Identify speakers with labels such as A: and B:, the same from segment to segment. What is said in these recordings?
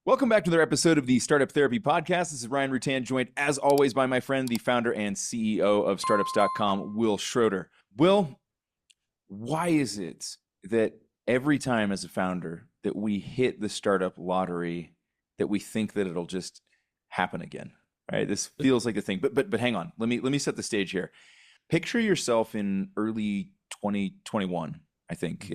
A: Welcome back to another episode of the Startup Therapy Podcast. This is Ryan Rutan, joined as always by my friend, the founder and CEO of startups.com, Wil Schroter. Wil, why is it that every time as a founder that we hit the startup lottery, that we think that it'll just happen again? Right? This feels like a thing. But hang on. Let me set the stage here. Picture yourself in early 2021, I think.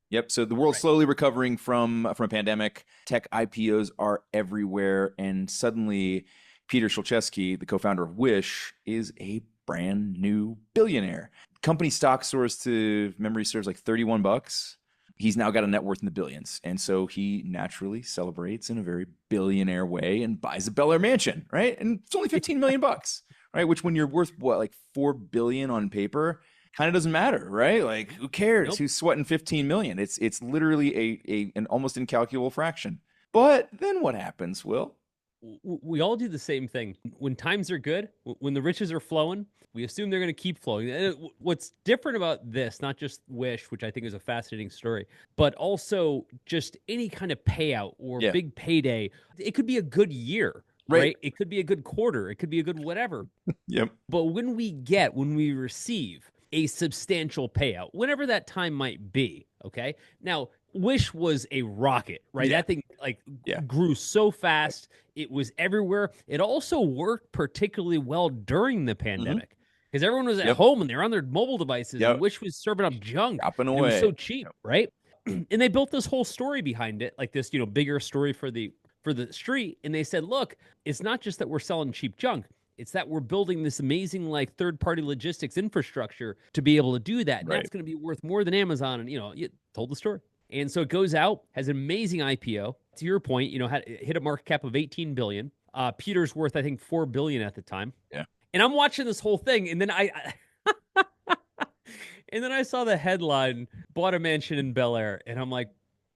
A: Yep. So the world's slowly recovering from a pandemic. Tech IPOs are everywhere. And suddenly Peter Chesky, the co-founder of Wish, is a brand new billionaire. Company stock soars to, if memory serves, like $31. He's now got a net worth in the billions. And so he naturally celebrates in a very billionaire way and buys a Bel Air mansion, right? And it's only 15 million bucks, right? Which when you're worth what, like 4 billion on paper, kind of doesn't matter, right? Like, who cares?
B: Nope.
A: Who's sweating 15 million? It's literally an almost incalculable fraction. But then what happens, Wil?
B: We all do the same thing. When times are good, when the riches are flowing, we assume they're going to keep flowing. And what's different about this, not just Wish, which I think is a fascinating story, but also just any kind of payout or big payday, it could be a good year, right? It could be a good quarter. It could be a good whatever.
A: Yep.
B: But when we receive a substantial payout, whenever that time might be, okay? Now, Wish was a rocket, right?
A: Yeah.
B: That thing grew so fast. It was everywhere. It also worked particularly well during the pandemic because everyone was at home and they're on their mobile devices and Wish was serving up junk.
A: Dropping away.
B: It was so cheap, right? And they built this whole story behind it, like this, bigger story for the street. And they said, look, it's not just that we're selling cheap junk. It's that we're building this amazing third-party logistics infrastructure to be able to do that. And that's going to be worth more than Amazon. And, you told the story. And so it goes out, has an amazing IPO. To your point, hit a market cap of 18 billion. Peter's worth, I think, 4 billion at the time.
A: Yeah.
B: And I'm watching this whole thing. And then I saw the headline, bought a mansion in Bel Air. And I'm like,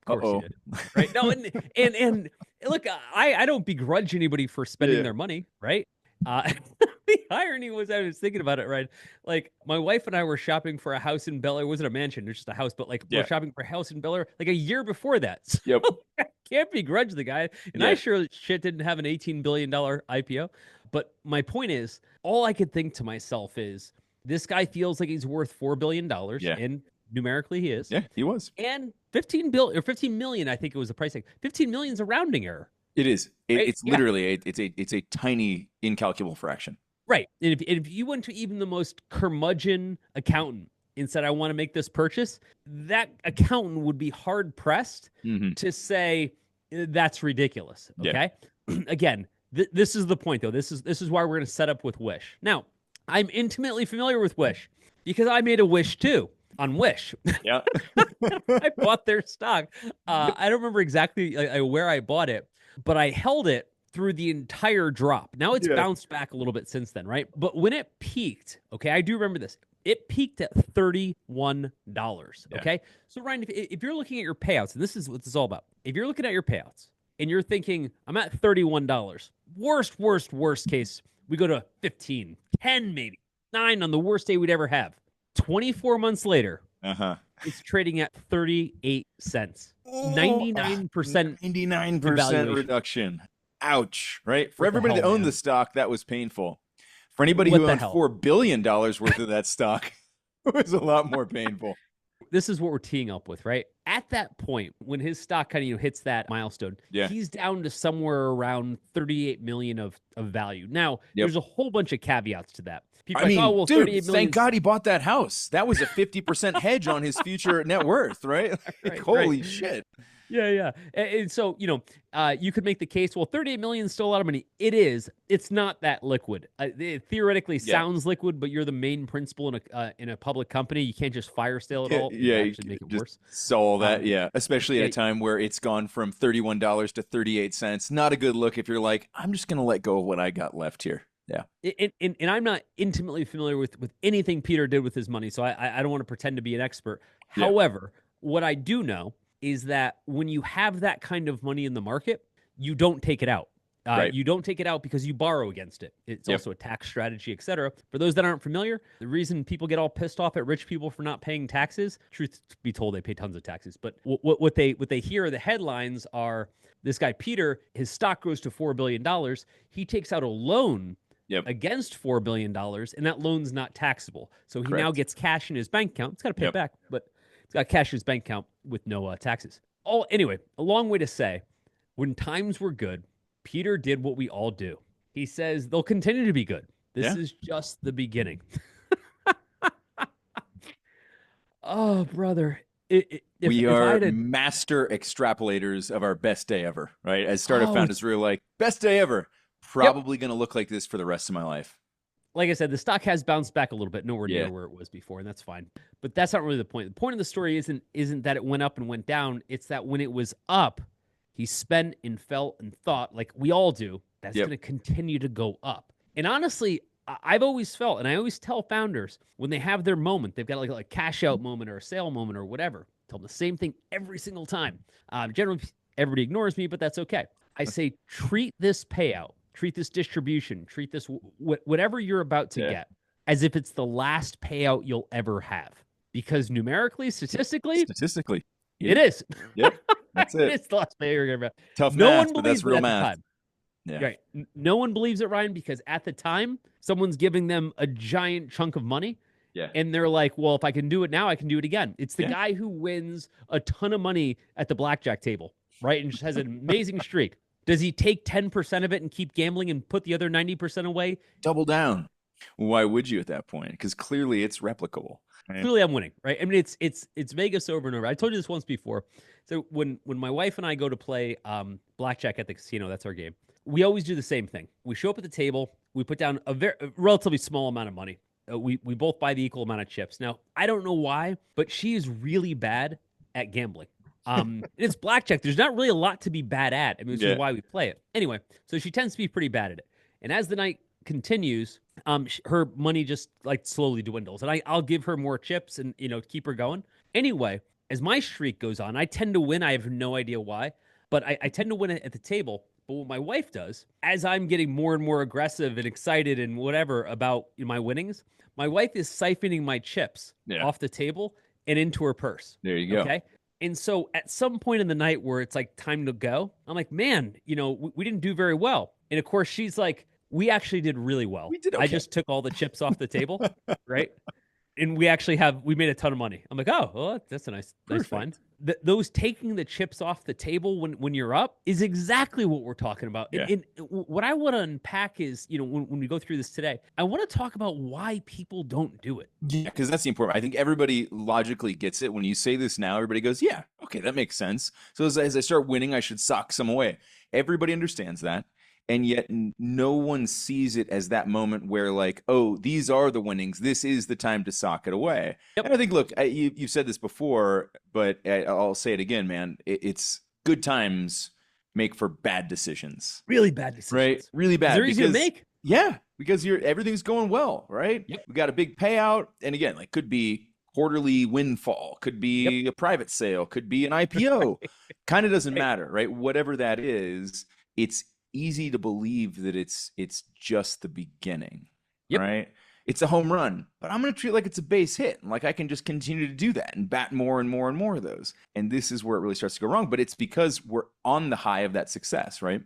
B: of course he did. Right? No, and look, I don't begrudge anybody for spending their money, right? The irony was, I was thinking about it, right? Like, my wife and I were shopping for a house in Bel Air. It wasn't a mansion, it was just a house, but we're shopping for a house in Bel Air like a year before that. So I can't begrudge the guy. And I sure shit didn't have an $18 billion IPO. But my point is, all I could think to myself is, this guy feels like he's worth $4 billion. And numerically he is.
A: Yeah, he was.
B: And 15 million, I think it was the price tag. 15 million is a rounding error.
A: It is. It's literally it's a tiny incalculable fraction.
B: Right. And if you went to even the most curmudgeon accountant and said, I want to make this purchase, that accountant would be hard pressed to say that's ridiculous. Okay. Again, this is the point though. This is why we're going to set up with Wish. Now, I'm intimately familiar with Wish because I made a Wish too. On Wish.
A: Yeah.
B: I bought their stock. I don't remember exactly where I bought it, but I held it through the entire drop. Now it's bounced back a little bit since then, right? But when it peaked, okay, I do remember this. It peaked at $31, okay? So Ryan, if you're looking at your payouts, and this is what this is all about. If you're looking at your payouts and you're thinking, I'm at $31, worst case, we go to 15, 10 maybe, 9 on the worst day we'd ever have. 24 months later, it's trading at 38 cents. 99%
A: reduction. Ouch, right? For everybody that owned the stock, that was painful. For anybody who owned $4 billion worth of that stock, it was a lot more painful.
B: This is what we're teeing up with, right? At that point, when his stock kind of hits that milestone, he's down to somewhere around 38 million of value. Now, there's a whole bunch of caveats to that.
A: People dude, thank God he bought that house. That was a 50% hedge on his future net worth, right? Holy shit.
B: Yeah. And so, you could make the case, well, 38 million is still a lot of money. It is. It's not that liquid. It theoretically sounds liquid, but you're the main principal in a public company. You can't just fire sale it all.
A: Yeah,
B: you make it worse.
A: Sell that, especially at a time where it's gone from $31 to 38 cents. Not a good look if you're like, I'm just going to let go of what I got left here. Yeah.
B: And I'm not intimately familiar with anything Peter did with his money, so I don't want to pretend to be an expert. Yeah. However, what I do know is that when you have that kind of money in the market, you don't take it out. You don't take it out because you borrow against it. It's also a tax strategy, et cetera. For those that aren't familiar, the reason people get all pissed off at rich people for not paying taxes, truth be told, they pay tons of taxes. But what they hear, the headlines are, This guy, Peter, his stock grows to $4 billion. He takes out a loan against $4 billion, and that loan's not taxable. So he now gets cash in his bank account. It's got to pay it back, but it's got cash in his bank account with no taxes. Anyway, a long way to say, when times were good, Peter did what we all do. He says they'll continue to be good. This is just the beginning. Oh, brother.
A: We are master extrapolators of our best day ever, right? As startup founders, we're like, best day ever. Probably going to look like this for the rest of my life.
B: Like I said, the stock has bounced back a little bit, nowhere near where it was before, and that's fine. But that's not really the point. The point of the story isn't that it went up and went down. It's that when it was up, he spent and felt and thought, like we all do, that's going to continue to go up. And honestly, I've always felt, and I always tell founders, when they have their moment, they've got like a cash out moment or a sale moment or whatever, tell them the same thing every single time. Generally, everybody ignores me, but that's okay. I say, treat this payout, treat this distribution, treat this whatever you're about to get as if it's the last payout you'll ever have. Because numerically, statistically, it is.
A: Yep, that's it.
B: It's the last payout you're going to have.
A: Tough math, but that's real math.
B: Yeah. Right. No one believes it, Ryan, because at the time, someone's giving them a giant chunk of money. Yeah. And they're like, well, if I can do it now, I can do it again. It's the guy who wins a ton of money at the blackjack table, right? And just has an amazing streak. Does he take 10% of it and keep gambling and put the other 90% away?
A: Double down. Why would you at that point? Because clearly it's replicable. Right?
B: Clearly I'm winning, right? I mean, it's Vegas over and over. I told you this once before. So when my wife and I go to play blackjack at the casino, that's our game. We always do the same thing. We show up at the table. We put down a relatively small amount of money. We both buy the equal amount of chips. Now, I don't know why, but she is really bad at gambling. It's blackjack. There's not really a lot to be bad at. I mean, which is why we play it. Anyway, so she tends to be pretty bad at it. And as the night continues, her money just like slowly dwindles. And I'll give her more chips and, keep her going. Anyway, as my streak goes on, I tend to win. I have no idea why, but I tend to win at the table. But what my wife does, as I'm getting more and more aggressive and excited and whatever about my winnings, my wife is siphoning my chips off the table and into her purse.
A: There you go.
B: Okay. And so at some point in the night where it's like time to go, I'm like, man, we didn't do very well. And of course, she's like, we actually did really well.
A: We did okay.
B: I just took all the chips off the table, right? And we made a ton of money. I'm like, oh, well, that's a nice find. Those taking the chips off the table when you're up is exactly what we're talking about. Yeah. And what I want to unpack is, when we go through this today, I want to talk about why people don't do it.
A: Yeah, because that's the important. I think everybody logically gets it. When you say this now, everybody goes, yeah, okay, that makes sense. So as I start winning, I should sock some away. Everybody understands that. And yet no one sees it as that moment where like, oh, these are the winnings. This is the time to sock it away. Yep. And I think, look, you've said this before, but I'll say it again, man. It's good times make for bad decisions.
B: Really bad decisions.
A: Right? Really bad.
B: They're easy to make.
A: Yeah, because everything's going well, right? Yep. We got a big payout. And again, like could be quarterly windfall, could be a private sale, could be an IPO. Kind of doesn't matter, right? Whatever that is, it's easy to believe that it's just the beginning, right? It's a home run, but I'm going to treat it like it's a base hit. And like I can just continue to do that and bat more and more and more of those. And this is where it really starts to go wrong. But it's because we're on the high of that success, right?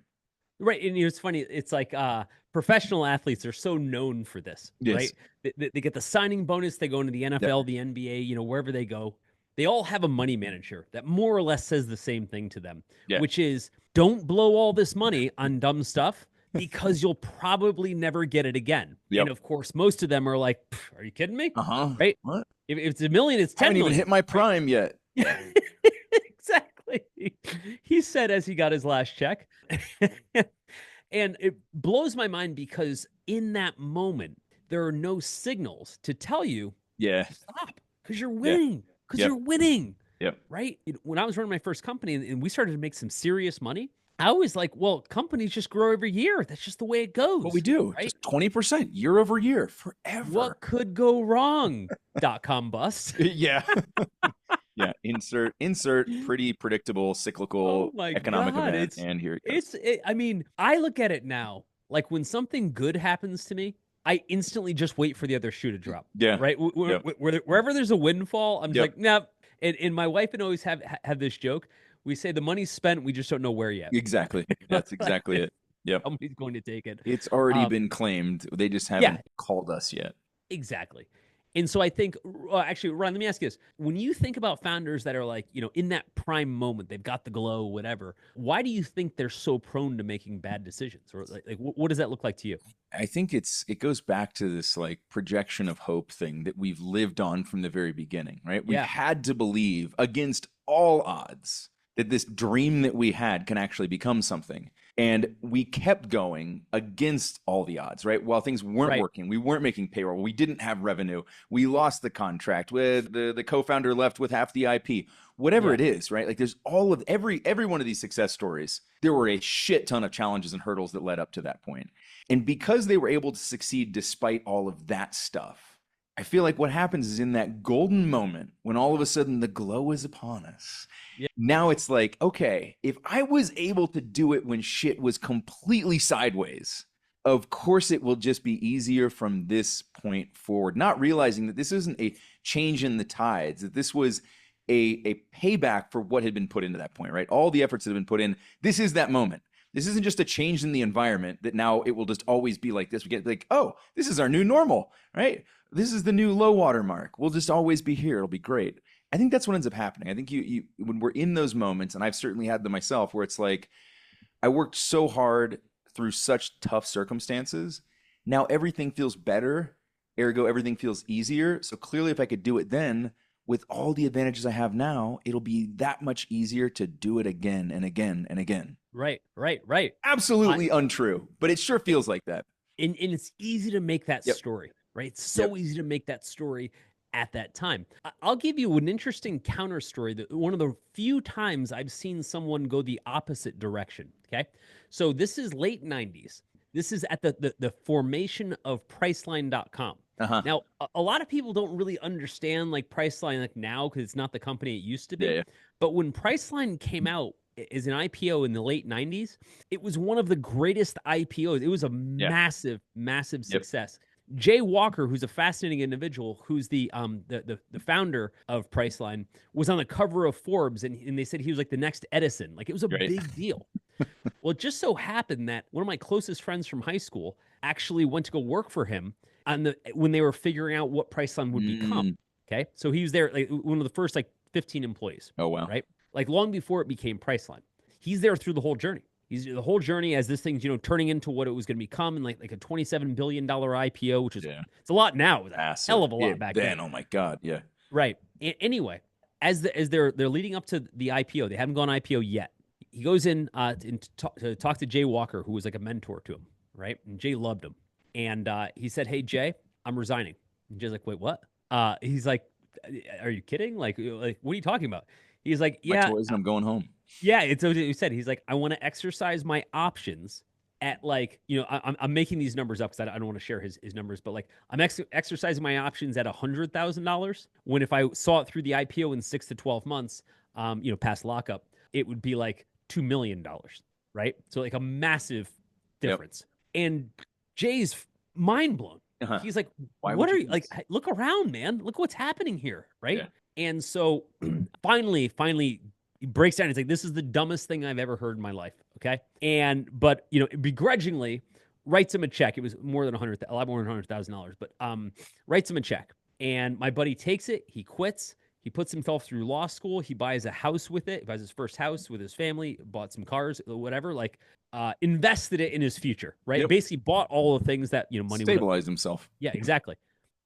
B: Right. And it's funny. It's like professional athletes are so known for this, right? They get the signing bonus. They go into the NFL, the NBA, wherever they go. They all have a money manager that more or less says the same thing to them, which is don't blow all this money on dumb stuff because you'll probably never get it again. And of course, most of them are like, are you kidding me? Right? What? If it's $1 million, it's 10
A: million. I haven't even hit my prime yet.
B: Exactly. He said as he got his last check. And it blows my mind because in that moment, there are no signals to tell you, stop, because you're winning. Because you're winning, right? When I was running my first company and we started to make some serious money, I was like, well, companies just grow every year. That's just the way it goes.
A: What we do, right? Just 20% year over year forever.
B: What could go wrong? .com bust.
A: Yeah. Insert pretty predictable cyclical economic event. And here it goes.
B: I mean, I look at it now, like when something good happens to me, I instantly just wait for the other shoe to drop. Yeah. Right. Wherever there's a windfall, I'm just like, nah. And my wife and always have this joke. We say the money's spent, we just don't know where yet.
A: Exactly. That's exactly it. Yep.
B: Somebody's going to take it.
A: It's already been claimed. They just haven't called us yet.
B: Exactly. And so I think, actually, Ron, let me ask you this. When you think about founders that are like, in that prime moment, they've got the glow, whatever, why do you think they're so prone to making bad decisions? Or like what does that look like to you?
A: I think it goes back to this like projection of hope thing that we've lived on from the very beginning, right? We had to believe against all odds that this dream that we had can actually become something. And we kept going against all the odds, right? While things weren't working, we weren't making payroll, we didn't have revenue, we lost the contract, with the co-founder left with half the IP, whatever it is, right? Like there's all of every one of these success stories, there were a shit ton of challenges and hurdles that led up to that point. And because they were able to succeed despite all of that stuff, I feel like what happens is in that golden moment when all of a sudden the glow is upon us. Now it's like, okay, if I was able to do it when shit was completely sideways, of course it will just be easier from this point forward. Not realizing that this isn't a change in the tides, that this was a payback for what had been put into that point, right? All the efforts that have been put in, this is that moment. This isn't just a change in the environment that now it will just always be like this. We get like, oh, this is our new normal, right? This is the new low water mark. We'll just always be here. It'll be great. I think that's what ends up happening. I think you when we're in those moments, and I've certainly had them myself, where it's like, I worked so hard through such tough circumstances. Now everything feels better. Ergo, everything feels easier. So clearly, if I could do it then, with all the advantages I have now, it'll be that much easier to do it again and again and again.
B: Right.
A: Absolutely untrue, but it sure feels like that.
B: And it's easy to make that story, right? It's so easy to make that story at that time. I'll give you an interesting counter story. That one of the few times I've seen someone go the opposite direction, okay? So this is late 90s. This is at the formation of Priceline.com. Now, a lot of people don't really understand like Priceline like now because it's not the company it used to be. But when Priceline came out as an IPO in the late 90s, it was one of the greatest IPOs. It was a massive, massive success. Jay Walker, who's a fascinating individual, who's the founder of Priceline, was on the cover of Forbes, and they said he was like the next Edison. Like it was a big deal. Well, it just so happened that one of my closest friends from high school actually went to go work for him when they were figuring out what Priceline would become. Okay, so he was there, like one of the first like 15 employees.
A: Oh wow!
B: Right, like long before it became Priceline. He's there through the whole journey. He's the whole journey as this thing's turning into what it was going to become, and like a $27 billion IPO, which is it's a lot now. It was a hell of a lot back then.
A: Oh my god,
B: right. Anyway, as they're leading up to the IPO, they haven't gone IPO yet. He goes in to talk to Jay Walker, who was like a mentor to him, right? And Jay loved him, and he said, "Hey Jay, I'm resigning." And Jay's like, "Wait, what?" He's like, "Are you kidding? Like what are you talking about?" He's like, "Yeah,
A: my toys, I'm going home."
B: Yeah, it's what he said. He's like, I want to exercise my options at like, I'm making these numbers up because I don't want to share his numbers, but like I'm exercising my options at $100,000 when if I saw it through the IPO in 6 to 12 months, past lockup, it would be like $2 million, right? So like a massive difference. And Jay's mind blown. He's like, what are you like? Look around, man. Look what's happening here, right? Yeah. And so finally, he breaks down. He's like, this is the dumbest thing I've ever heard in my life. Okay. But begrudgingly writes him a check. It was more than a lot more than $100,000, but writes him a check. And my buddy takes it. He quits. He puts himself through law school. He buys a house with it. He buys his first house with his family, bought some cars, whatever, invested it in his future, right? Yep. Basically bought all the things that, money
A: stabilized himself.
B: Yeah, exactly.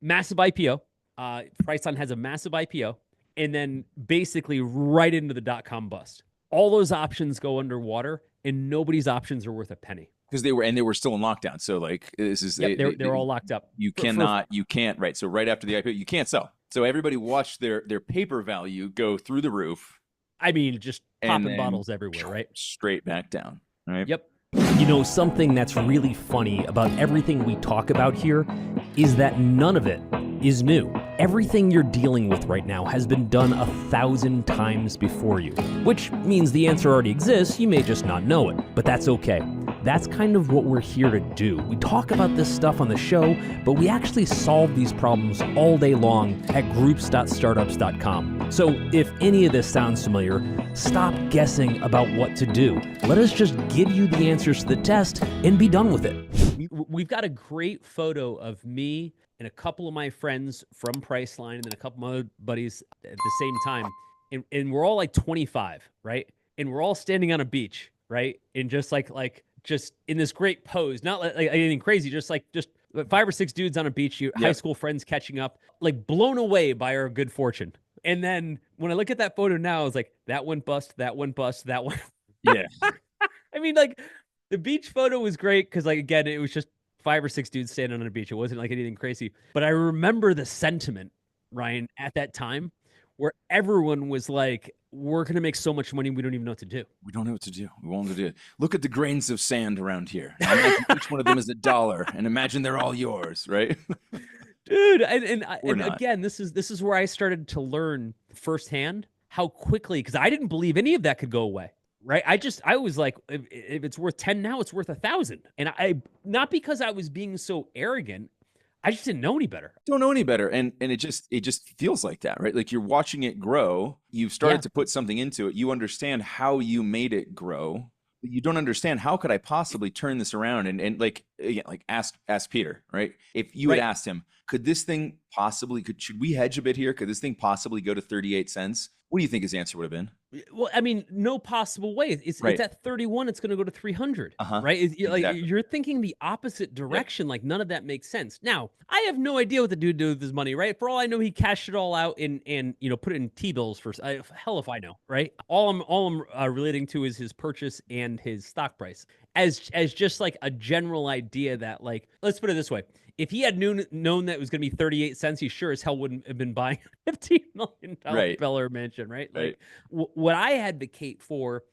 B: Massive IPO. Priceline has a massive IPO. And then basically right into the .com bust. All those options go underwater, and nobody's options are worth a penny
A: because they were still in lockdown. So like this is
B: they're all locked up.
A: You can't right. So right after the IPO, you can't sell. So everybody watched their paper value go through the roof.
B: I mean, just popping bottles everywhere, right?
A: Straight back down. Right.
B: Yep. Something that's really funny about everything we talk about here is that none of it is new. Everything you're dealing with right now has been done 1,000 times before you, which means the answer already exists, you may just not know it, but that's okay. That's kind of what we're here to do. We talk about this stuff on the show, but we actually solve these problems all day long at groups.startups.com. So if any of this sounds familiar, stop guessing about what to do. Let us just give you the answers to the test and be done with it. We've got a great photo of me and a couple of my friends from Priceline and then a couple of my other buddies at the same time. And we're all like 25, right? And we're all standing on a beach, right? And just just in this great pose, not like anything crazy, just 5 or 6 dudes on a beach, high school friends catching up, like blown away by our good fortune. And then when I look at that photo now, I was like, that one bust, that one bust, that one.
A: Yeah.
B: I mean, like the beach photo was great because, like, again, it was just 5 or 6 dudes standing on a beach. It wasn't like anything crazy. But I remember the sentiment, Ryan, at that time where everyone was like, we're going to make so much money, we don't even know what to do.
A: We don't know what to do. We won't know what to do. Look at the grains of sand around here. Imagine each one of them is $1, and imagine they're all yours, right?
B: Dude, and again, this is where I started to learn firsthand how quickly, because I didn't believe any of that could go away. Right. I was like, if it's worth 10 now, it's worth 1,000. And I, not because I was being so arrogant, I just didn't know any better.
A: Don't know any better. And it just feels like that, right? Like you're watching it grow. You've started to put something into it. You understand how you made it grow. You don't understand how could I possibly turn this around and like, again, like ask Peter, right? If you had asked him, could this thing possibly, should we hedge a bit here? Could this thing possibly go to 38 cents? What do you think his answer would have been?
B: Well, I mean, no possible way. It's at 31. It's going to go to 300, right? Exactly. Like you're thinking the opposite direction. Like none of that makes sense. Now, I have no idea what the dude did with his money, right? For all I know, he cashed it all out and put it in T-bills for hell if I know, right? All I'm relating to is his purchase and his stock price as just like a general idea that, like, let's put it this way. If he had known that it was going to be 38 cents, he sure as hell wouldn't have been buying a $15 million Bel Air mansion, right? Like, what I advocate for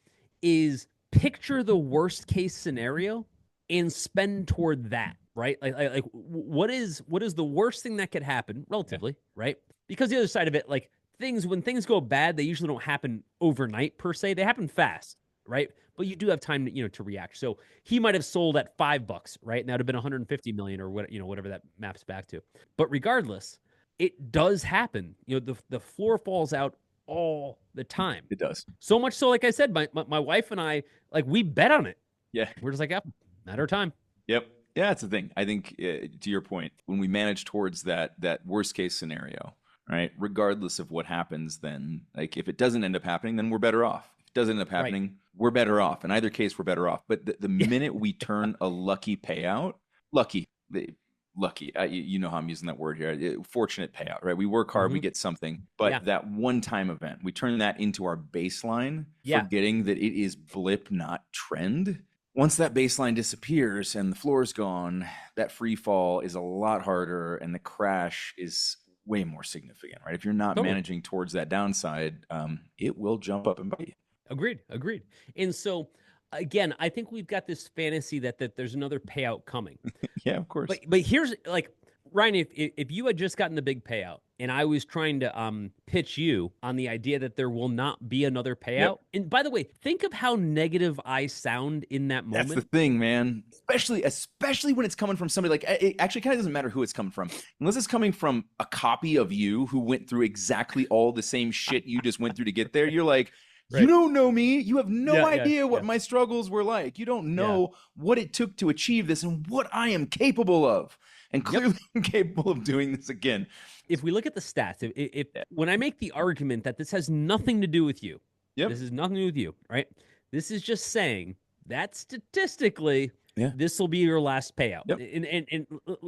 B: is picture the worst case scenario and spend toward that, right? Like what is the worst thing that could happen relatively, right? Because the other side of it, like when things go bad, they usually don't happen overnight per se. They happen fast, right? But you do have time to, to react. So he might have sold at $5, right? And that would have been 150 million or what, whatever that maps back to. But regardless, it does happen. The floor falls out all the time.
A: It does.
B: So much so, like I said, my wife and I, like, we bet on it.
A: Yeah.
B: We're just like, matter of time.
A: Yep. Yeah, that's the thing. I think to your point, when we manage towards that worst case scenario, right? Regardless of what happens, then like if it doesn't end up happening, then we're better off. If it doesn't end up happening, we're better off. In either case, we're better off. But the minute we turn a lucky payout, lucky, you know how I'm using that word here, fortunate payout, right? We work hard, we get something, but that one-time event, we turn that into our baseline, forgetting that it is blip, not trend. Once that baseline disappears and the floor is gone, that free fall is a lot harder and the crash is way more significant, right? If you're not managing towards that downside, it will jump up and bite you.
B: Agreed. And so, again, I think we've got this fantasy that there's another payout coming.
A: Yeah, of course.
B: But here's, like, Ryan, if you had just gotten the big payout and I was trying to pitch you on the idea that there will not be another payout. And by the way, think of how negative I sound in that moment.
A: That's the thing, man. Especially when it's coming from somebody like, it actually kind of doesn't matter who it's coming from. Unless it's coming from a copy of you who went through exactly all the same shit you just went through to get there. You're like, you don't know me. You have no idea what my struggles were like. You don't know what it took to achieve this and what I am capable of. And clearly I'm capable of doing this again.
B: If we look at the stats, when I make the argument that this has nothing to do with you, this is nothing to do with you, right? This is just saying that statistically, this will be your last payout. And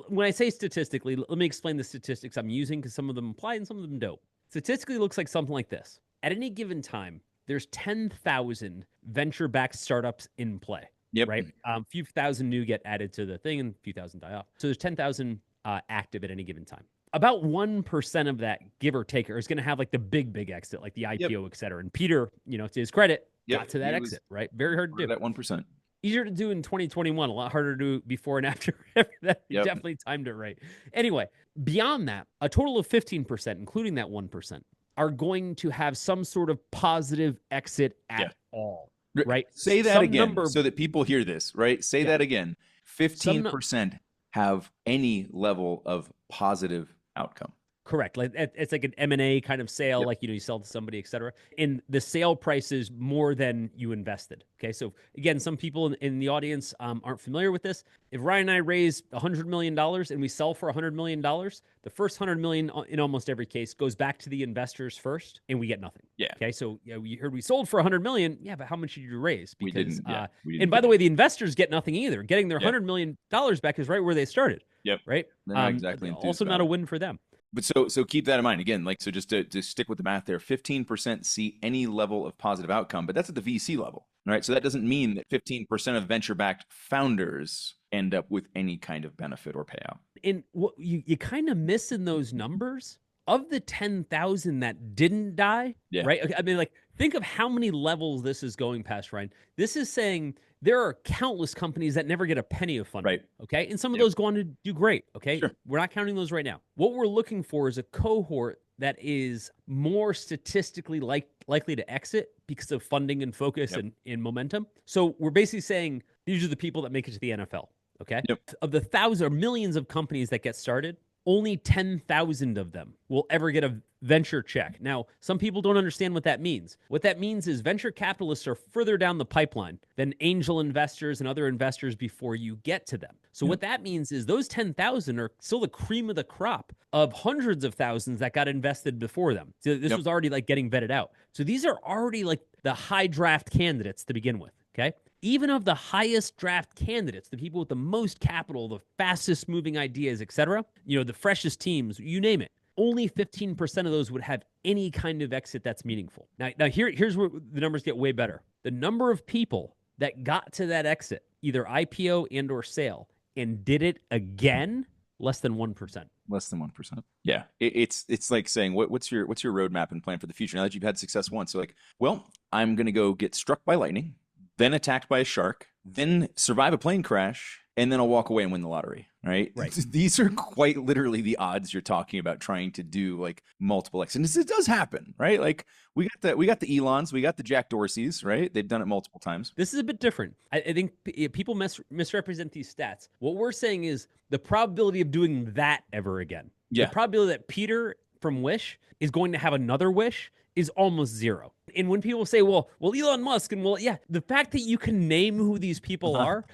B: when I say statistically, let me explain the statistics I'm using because some of them apply and some of them don't. Statistically, it looks like something like this. At any given time, there's 10,000 venture-backed startups in play. Right? A few thousand new get added to the thing and a few thousand die off. So there's 10,000 active at any given time. About 1% of that, give or take, is going to have like the big exit, like the IPO, et cetera. And Peter, to his credit, got to that exit, right? Very hard to do.
A: That 1%.
B: Easier to do in 2021, a lot harder to do before and after. That definitely timed it right. Anyway, beyond that, a total of 15%, including that 1%, are going to have some sort of positive exit at all. right?
A: Say that
B: Some
A: again
B: number,
A: so that people hear this, right? Say that again. 15% have any level of positive outcome.
B: correct. Like it's like an M&A kind of sale,
A: Yep.
B: like, you sell to somebody, et cetera. And the sale price is more than you invested. Okay. So again, some people in the audience aren't familiar with this. If Ryan and I raise $100 million and we sell for $100 million, the first $100 million in almost every case goes back to the investors first, and we get nothing.
A: Yeah.
B: Okay. So we heard we sold for $100 million. Yeah, but how much did you raise? Because,
A: we didn't
B: and by the way, the investors get nothing either. Getting their $100 million back is right where they started.
A: Yep.
B: Right.
A: They're not exactly
B: also not a win for them.
A: But so keep that in mind. Again, like, so just to stick with the math there, 15% see any level of positive outcome, but that's at the VC level, right? So that doesn't mean that 15% of venture-backed founders end up with any kind of benefit or payout.
B: And what you kind of miss in those numbers, of the 10,000 that didn't die, right? I mean, like, think of how many levels this is going past, Ryan. This is saying there are countless companies that never get a penny of funding, okay? And some of those go on to do great, okay? Sure. We're not counting those right now. What we're looking for is a cohort that is more statistically likely to exit because of funding and focus and momentum. So we're basically saying these are the people that make it to the NFL, okay? Of the thousands or millions of companies that get started, only 10,000 of them will ever get a venture check. Now, some people don't understand what that means. What that means is venture capitalists are further down the pipeline than angel investors and other investors before you get to them. So what that means is those 10,000 are still the cream of the crop of hundreds of thousands that got invested before them. So this was already like getting vetted out. So these are already like the high draft candidates to begin with, okay? Even of the highest draft candidates, the people with the most capital, the fastest moving ideas, et cetera, the freshest teams, you name it, only 15% of those would have any kind of exit that's meaningful. Now here's where the numbers get way better. The number of people that got to that exit, either IPO and or sale, and did it again, less than 1%.
A: Less than 1%. Yeah. It's like saying, what's your roadmap and plan for the future now that you've had success once? So like, well, I'm going to go get struck by lightning, then attacked by a shark, then survive a plane crash, and then I'll walk away and win the lottery, right? These are quite literally the odds you're talking about trying to do like multiple exits. And it does happen, right? Like we got the Elons, we got the Jack Dorseys, right? They've done it multiple times.
B: This is a bit different. I think people misrepresent these stats. What we're saying is the probability of doing that ever again. The probability that Peter from Wish is going to have another Wish is almost zero. And when people say, well, Elon Musk, and the fact that you can name who these people are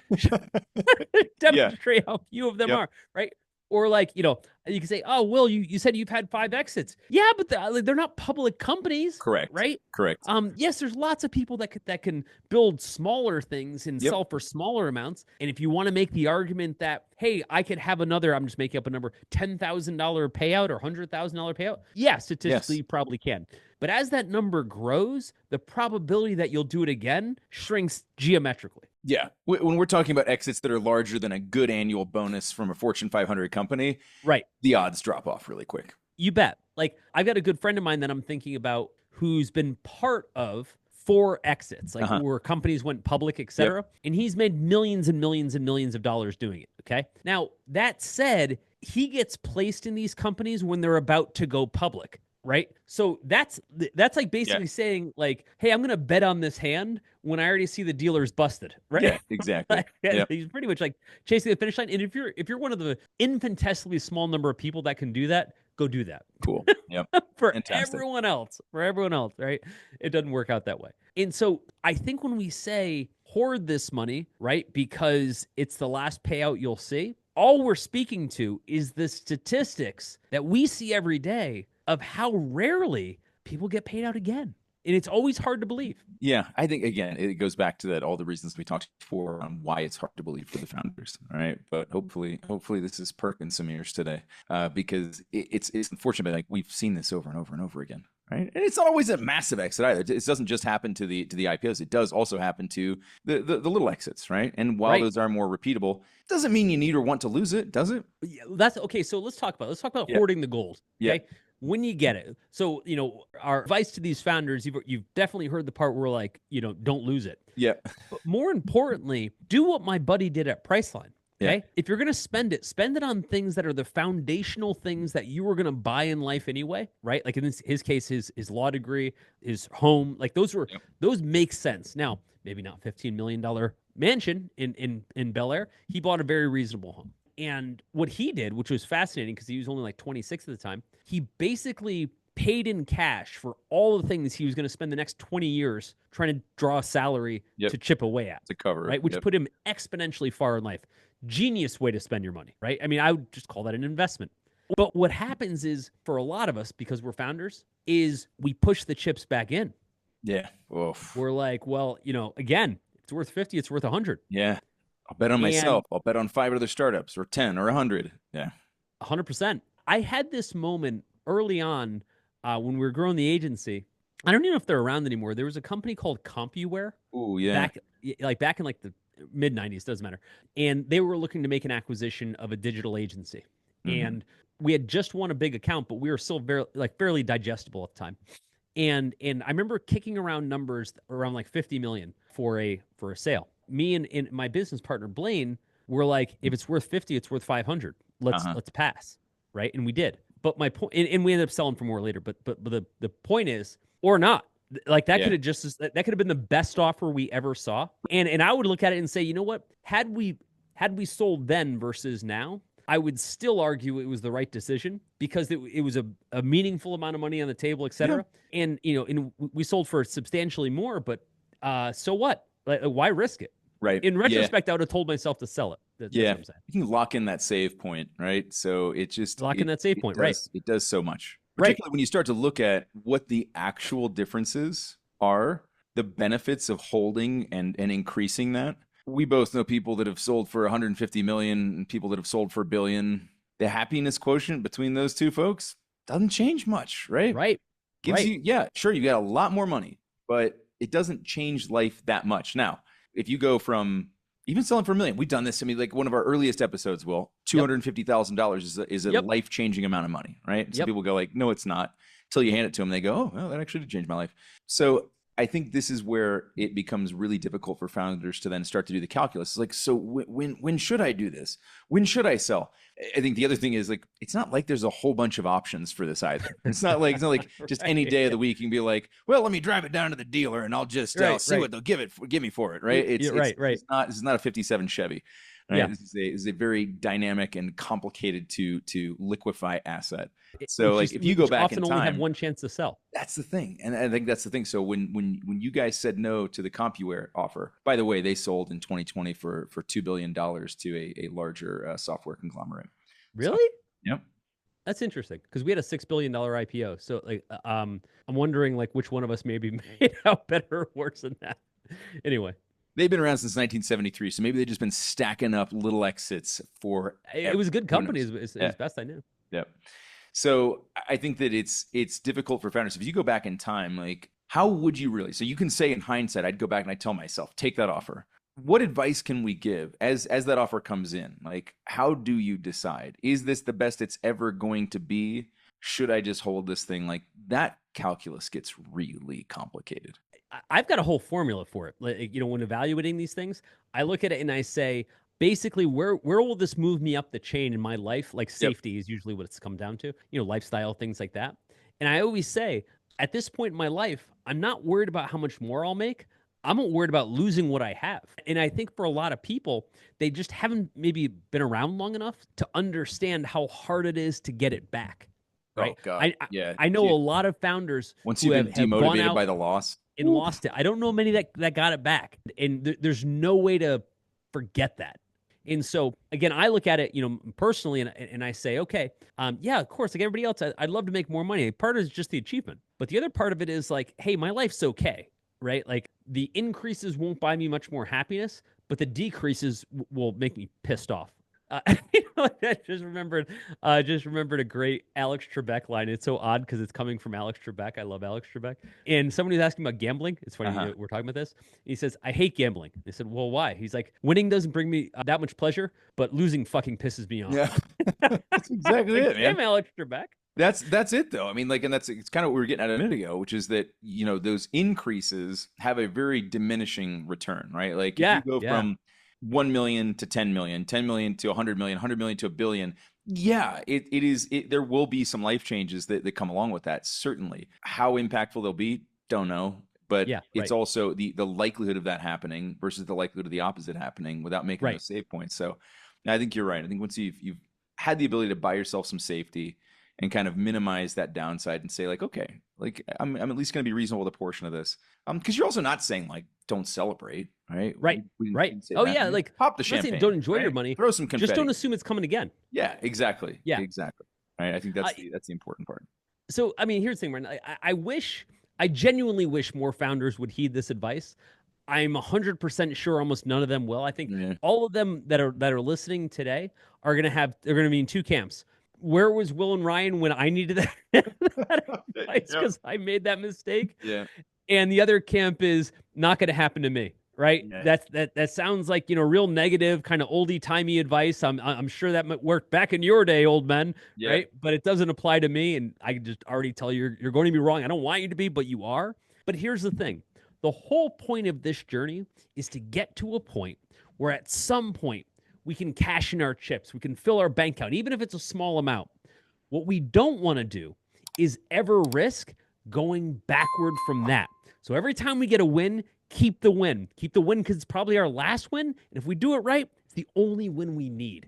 B: demonstrate how few of them are, right? Or like, you can say, oh, Will, you said you've had 5 exits. Yeah, but they're not public companies.
A: Correct.
B: Right?
A: Correct.
B: Yes, there's lots of people that can build smaller things and sell for smaller amounts. And if you want to make the argument that, hey, I could have another, I'm just making up a number, $10,000 payout or $100,000 payout. Yeah, statistically, you probably can. But as that number grows, the probability that you'll do it again shrinks geometrically.
A: Yeah. When we're talking about exits that are larger than a good annual bonus from a Fortune 500 company,
B: right,
A: the odds drop off really quick.
B: You bet. Like, I've got a good friend of mine that I'm thinking about who's been part of 4 exits, like where companies went public, et cetera. And he's made millions and millions and millions of dollars doing it. Okay. Now, that said, he gets placed in these companies when they're about to go public. Right. So that's like basically saying like, hey, I'm going to bet on this hand when I already see the dealer's busted. Right.
A: Yeah, exactly.
B: He's pretty much like chasing the finish line. And if you're one of the infinitesimally small number of people that can do that, go do that.
A: Cool. Yep.
B: Fantastic. everyone else, right? It doesn't work out that way. And so I think when we say hoard this money, right, because it's the last payout you'll see, all we're speaking to is the statistics that we see every day of how rarely people get paid out again. And it's always hard to believe.
A: Yeah, I think, again, it goes back to that, all the reasons we talked before on why it's hard to believe for the founders, all right? But hopefully this is perking some ears today because it's unfortunate, but like we've seen this over and over and over again, right? And it's not always a massive exit either. It doesn't just happen to the IPOs. It does also happen to the little exits, right? And while those are more repeatable, it doesn't mean you need or want to lose it, does it?
B: Yeah, that's okay. So let's talk about hoarding the gold. Okay. Yeah. When you get it. So, our advice to these founders, you've definitely heard the part where like, don't lose it.
A: Yeah.
B: But more importantly, do what my buddy did at Priceline. Okay. Yeah. If you're going to spend it on things that are the foundational things that you were going to buy in life anyway, right? Like in his case, his law degree, his home, like those make sense. Now, maybe not $15 million mansion in Bel Air. He bought a very reasonable home. And what he did, which was fascinating because he was only like 26 at the time, he basically paid in cash for all the things he was going to spend the next 20 years trying to draw a salary to chip away at.
A: To cover.
B: Right? Which put him exponentially far in life. Genius way to spend your money, right? I mean, I would just call that an investment. But what happens is, for a lot of us, because we're founders, is we push the chips back in.
A: Yeah. Oof.
B: We're like, well, again, it's worth 50, it's worth 100.
A: Yeah. I'll bet on myself. I'll bet on 5 other startups, or 10 or 100. Yeah.
B: 100%. I had this moment early on when we were growing the agency. I don't even know if they're around anymore. There was a company called CompuWare.
A: Oh, yeah.
B: Back in like the mid 90s, doesn't matter. And they were looking to make an acquisition of a digital agency. Mm-hmm. And we had just won a big account, but we were still fairly digestible at the time. And I remember kicking around numbers around like 50 million for a sale. Me and my business partner Blaine were like, if it's worth 50, it's worth 500. Let's pass, right? And we did. But my point, and we ended up selling for more later. But the point is, or not, like that could have been the best offer we ever saw. And I would look at it and say, you know what? Had we sold then versus now, I would still argue it was the right decision because it was a meaningful amount of money on the table, et cetera. Yeah. And we sold for substantially more, but so what? Like, why risk it?
A: Right.
B: In retrospect, I would have told myself to sell it. That's what I'm saying.
A: You can lock in that save point, right? So it just
B: that save point, right?
A: It does so much, particularly when you start to look at what the actual differences are, the benefits of holding and increasing that. We both know people that have sold for 150 million and people that have sold for $1 billion. The happiness quotient between those two folks doesn't change much, right?
B: Right.
A: Gives you, sure, you got a lot more money, but it doesn't change life that much. Now, if you go from even selling for $1 million, we've done this. I mean, like one of our earliest episodes, Will, $250,000 is a life-changing amount of money, right? Some people go like, no, it's not. Until you hand it to them, they go, oh, well, that actually did change my life. So I think this is where it becomes really difficult for founders to then start to do the calculus. It's like, so when should I do this? When should I sell? I think the other thing is like, it's not like there's a whole bunch of options for this either. It's not like just any day of the week you can be like, well, let me drive it down to the dealer and I'll just see what they'll give me for it, right? It's not a 57 Chevy. Right? Yeah. This is a very dynamic and complicated to liquefy asset. So like if you go back in time,
B: only have one chance to sell.
A: That's the thing. And I think that's the thing. So when you guys said no to the CompuWare offer, by the way, they sold in 2020 for $2 billion to a larger software conglomerate.
B: Really?
A: So, yep.
B: That's interesting because we had a $6 billion IPO. So like I'm wondering like which one of us maybe made out better or worse than that. Anyway.
A: They've been around since 1973, so maybe they've just been stacking up little exits for.
B: It was a good company, as best I knew.
A: Yep. So I think that it's difficult for founders. If you go back in time, like how would you really? So you can say in hindsight, I'd go back and I'd tell myself, take that offer. What advice can we give as that offer comes in? Like, how do you decide? Is this the best it's ever going to be? Should I just hold this thing? Like that calculus gets really complicated.
B: I've got a whole formula for it. Like, when evaluating these things, I look at it and I say, basically, where will this move me up the chain in my life? Like safety is usually what it's come down to, lifestyle, things like that. And I always say, at this point in my life, I'm not worried about how much more I'll make. I'm not worried about losing what I have. And I think for a lot of people, they just haven't maybe been around long enough to understand how hard it is to get it back. Right?
A: Oh, God.
B: I know a lot of founders
A: once you've been demotivated by the loss.
B: And lost it. I don't know many that got it back. And there's no way to forget that. And so, again, I look at it, personally, and I say, okay, of course, like everybody else, I'd love to make more money. Part of it is just the achievement. But the other part of it is like, hey, my life's okay, right? Like the increases won't buy me much more happiness, but the decreases will make me pissed off. I just remembered a great Alex Trebek line. It's so odd because it's coming from Alex Trebek. I love Alex Trebek. And somebody was asking about gambling. It's funny we're talking about this. He says, I hate gambling. They said, well, why? He's like, winning doesn't bring me that much pleasure, but losing fucking pisses me off.
A: Yeah, that's exactly it, man.
B: Damn, Alex Trebek.
A: That's it though. I mean, like, and it's kind of what we were getting at a minute ago, which is that, those increases have a very diminishing return, right? Like if you go from 1 million to 10 million, 10 million to 100 million, 100 million to $1 billion. Yeah, there will be some life changes that come along with that. Certainly. How impactful they'll be, don't know. But
B: Yeah,
A: it's also the likelihood of that happening versus the likelihood of the opposite happening without making those save points. So I think you're right. I think once you've had the ability to buy yourself some safety and kind of minimize that downside and say like, okay, like I'm at least going to be reasonable with a portion of this. Because you're also not saying like don't celebrate, right?
B: Right.
A: We
B: Oh yeah, like
A: pop the
B: I'm not saying
A: champagne.
B: don't enjoy
A: right?
B: your money.
A: Throw some confetti.
B: Just don't assume it's coming again.
A: Yeah, exactly.
B: Yeah,
A: exactly. Right. I think that's the important part.
B: So I mean, here's the thing, Ryan. I genuinely wish more founders would heed this advice. I'm 100% sure almost none of them will. I think all of them that are listening today they're going to be in two camps. Where was Wil and Ryan when I needed that advice because I made that mistake?
A: Yeah.
B: And the other camp is not going to happen to me, right? Yeah. That sounds like, real negative, kind of oldie timey advice. I'm sure that might work back in your day, old men, right? But it doesn't apply to me, and I can just already tell you you're going to be wrong. I don't want you to be, but you are. But here's the thing: the whole point of this journey is to get to a point where at some point we can cash in our chips, we can fill our bank account, even if it's a small amount. What we don't want to do is ever risk going backward from that. So every time we get a win, keep the win. Keep the win because it's probably our last win. And if we do it right, it's the only win we need.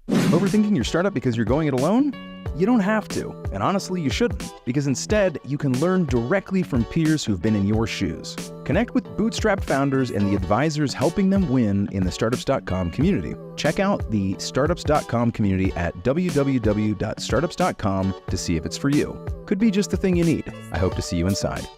C: Overthinking your startup because you're going it alone? You don't have to, and honestly, you shouldn't, because instead, you can learn directly from peers who've been in your shoes. Connect with bootstrapped founders and the advisors helping them win in the Startups.com community. Check out the Startups.com community at www.startups.com to see if it's for you. Could be just the thing you need. I hope to see you inside.